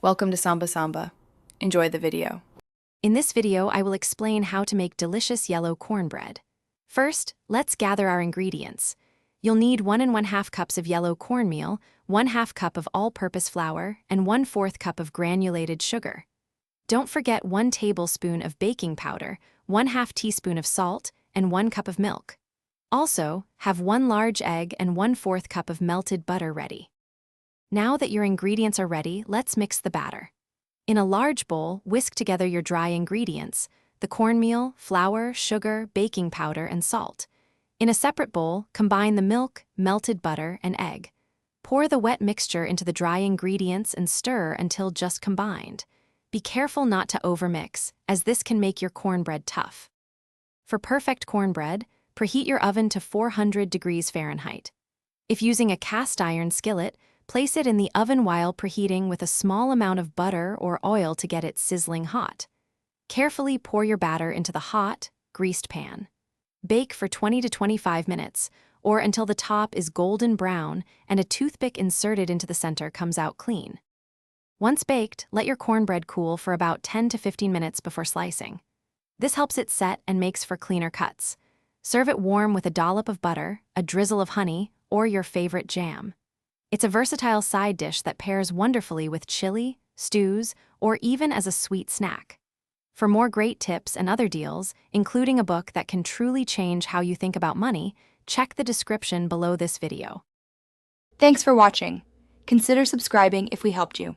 Welcome to Samba Samba. Enjoy the video. In this video, I will explain how to make delicious yellow cornbread. First, let's gather our ingredients. You'll need 1 1/2 cups of yellow cornmeal, 1/2 cup of all-purpose flour, and 1/4 cup of granulated sugar. Don't forget 1 tablespoon of baking powder, 1/2 teaspoon of salt, and 1 cup of milk. Also, have 1 large egg and 1/4 cup of melted butter ready. Now that your ingredients are ready, let's mix the batter. In a large bowl, whisk together your dry ingredients, the cornmeal, flour, sugar, baking powder, and salt. In a separate bowl, combine the milk, melted butter, and egg. Pour the wet mixture into the dry ingredients and stir until just combined. Be careful not to overmix, as this can make your cornbread tough. For perfect cornbread, preheat your oven to 400 degrees Fahrenheit. If using a cast iron skillet, place it in the oven while preheating with a small amount of butter or oil to get it sizzling hot. Carefully pour your batter into the hot, greased pan. Bake for 20 to 25 minutes, or until the top is golden brown and a toothpick inserted into the center comes out clean. Once baked, let your cornbread cool for about 10 to 15 minutes before slicing. This helps it set and makes for cleaner cuts. Serve it warm with a dollop of butter, a drizzle of honey, or your favorite jam. It's a versatile side dish that pairs wonderfully with chili, stews, or even as a sweet snack. For more great tips and other deals, including a book that can truly change how you think about money, check the description below this video. Thanks for watching. Consider subscribing if we helped you.